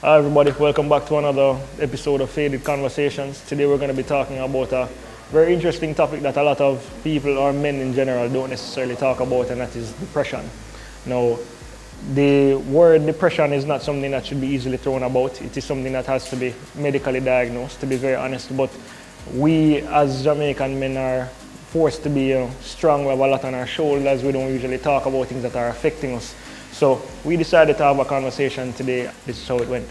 Hi everybody, welcome back to another episode of Faded Conversations. Today we're going to be talking about a very interesting topic that a lot of people or men in general don't necessarily talk about, and that is depression. Now, the word depression is not something that should be easily thrown about. It is something that has to be medically diagnosed, to be very honest, but we as Jamaican men are forced to be strong. We have a lot on our shoulders. We don't usually talk about things that are affecting us. So we decided to have a conversation today. This is how it went.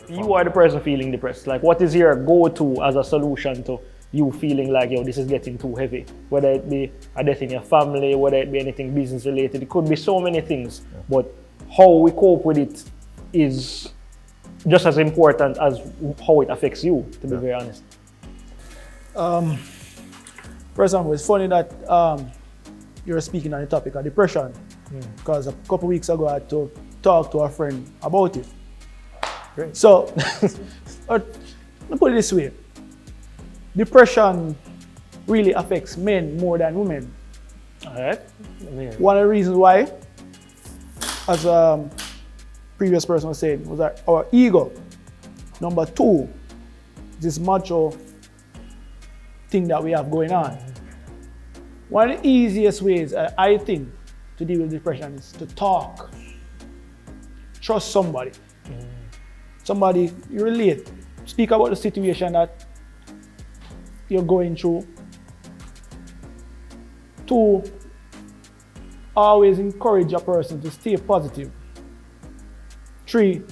You are the person feeling depressed. Like, what is your go-to as a solution to you feeling like, yo, this is getting too heavy? Whether it be a death in your family, whether it be anything business related, it could be so many things. But how we cope with it is just as important as how it affects you, to be very honest. For example, it's funny that you're speaking on the topic of depression, because a couple of weeks ago I had to talk to a friend about it. Great. So, let me put it this way. Depression really affects men more than women. All right. One of the reasons why, as previous person was saying, was that our ego. Number two, this macho thing that we have going on. One of the easiest ways I think to deal with depression is to talk. Trust somebody. Somebody you relate. Speak about the situation that you're going through. Two, always encourage a person to stay positive. Three,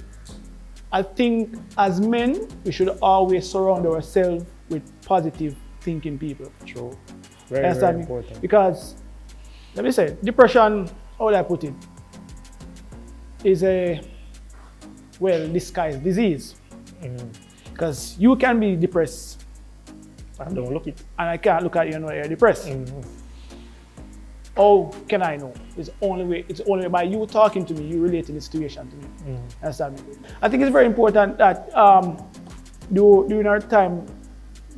I think as men, we should always surround ourselves with positive thinking people. True. Very important. Because, let me say, depression, how would I put it, is a well-disguised disease. Because you can be depressed. And don't look it. And I can't look at you and know you're depressed. How can I know? It's only way by you talking to me, you relating the situation to me. Understand me? I think it's very important that during our time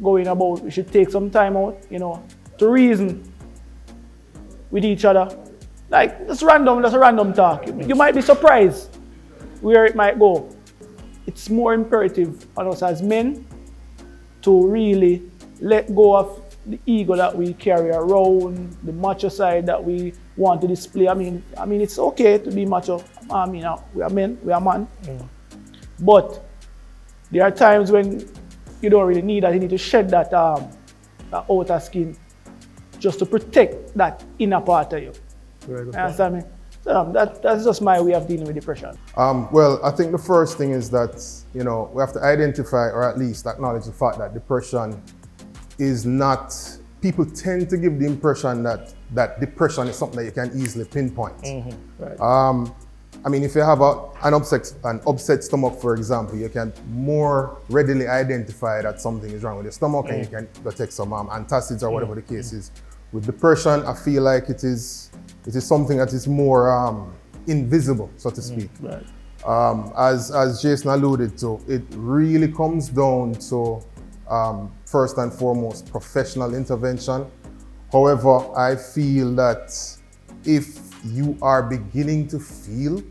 going about, we should take some time out, to reason with each other. Like, that's a random talk. You might be surprised where it might go. It's more imperative on us as men to really let go of the ego that we carry around, the macho side that we want to display. I mean, it's okay to be macho. We are men, we are man. But there are times when you don't really need that. You need to shed that outer skin just to protect that inner part of you. Very good. Understand me? So that's just my way of dealing with depression. Well, I think the first thing is that, we have to identify or at least acknowledge the fact that depression is not, people tend to give the impression that depression is something that you can easily pinpoint. Right. If you have an upset stomach, for example, you can more readily identify that something is wrong with your stomach, and you can go take some antacids or whatever the case is. With depression, I feel like it is something that is more invisible, so to speak. Right. As Jason alluded to, it really comes down to first and foremost professional intervention. However, I feel that if you are beginning to feel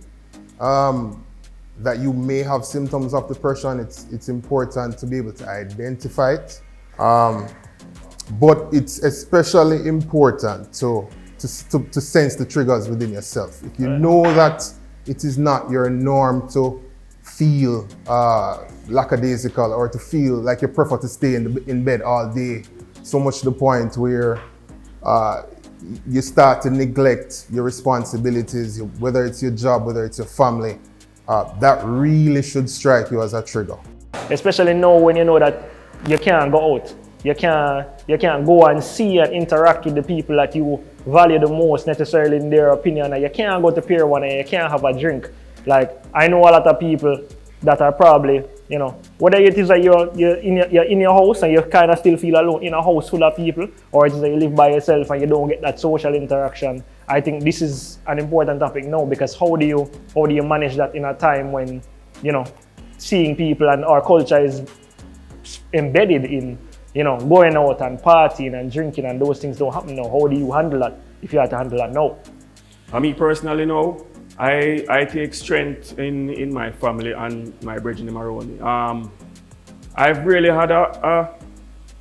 that you may have symptoms of depression, it's important to be able to identify it. But it's especially important to sense the triggers within yourself. If you know that it is not your norm to feel lackadaisical or to feel like you prefer to stay in bed all day, so much to the point where you start to neglect your responsibilities, whether it's your job, whether it's your family, that really should strike you as a trigger. Especially now when you know that you can't go out. You can't go and see and interact with the people that you value the most necessarily in their opinion. And you can't go to Pier 1 and you can't have a drink. Like, I know a lot of people that are probably, whether it is that you're in your house and you kind of still feel alone in a house full of people, or it is that you live by yourself and you don't get that social interaction. I think this is an important topic now, because how do you manage that in a time when, seeing people and our culture is embedded in going out and partying and drinking and those things don't happen now. How do you handle that if you had to handle that now? For me personally now, I take strength in my family and my brethren around me. I've really had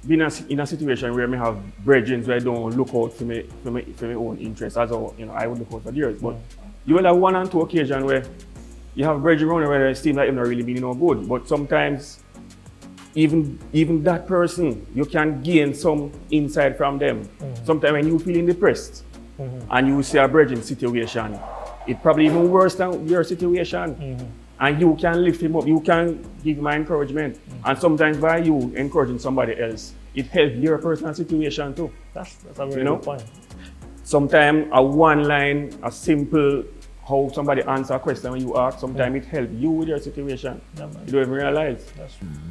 been in a situation where I have brethren where I don't look out for my own interests as I would look out for theirs. But you will have one and two occasions where you have brethren around where it seems like you're not really being no good. But sometimes even that person, you can gain some insight from them. Sometimes when you feeling depressed and you see a brethren situation, it's probably even worse than your situation. And you can lift him up, you can give him encouragement. And sometimes by you encouraging somebody else, it helps your personal situation too. That's a very good point. Sometimes a one line, a simple, how somebody answer a question when you ask, sometimes it helps you with your situation. You don't even realize.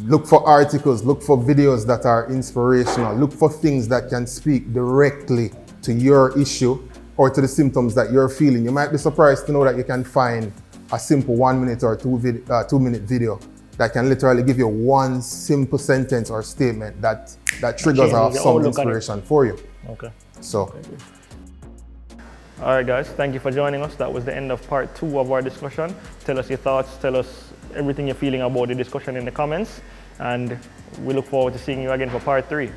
Look for articles, look for videos that are inspirational, look for things that can speak directly to your issue or to the symptoms that you're feeling. You might be surprised to know that you can find a simple 1 minute or 2 minute video that can literally give you one simple sentence or statement that triggers off some inspiration for you. Okay. So. All right, guys, thank you for joining us. That was the end of part 2 of our discussion. Tell us your thoughts, tell us everything you're feeling about the discussion in the comments, and we look forward to seeing you again for part 3.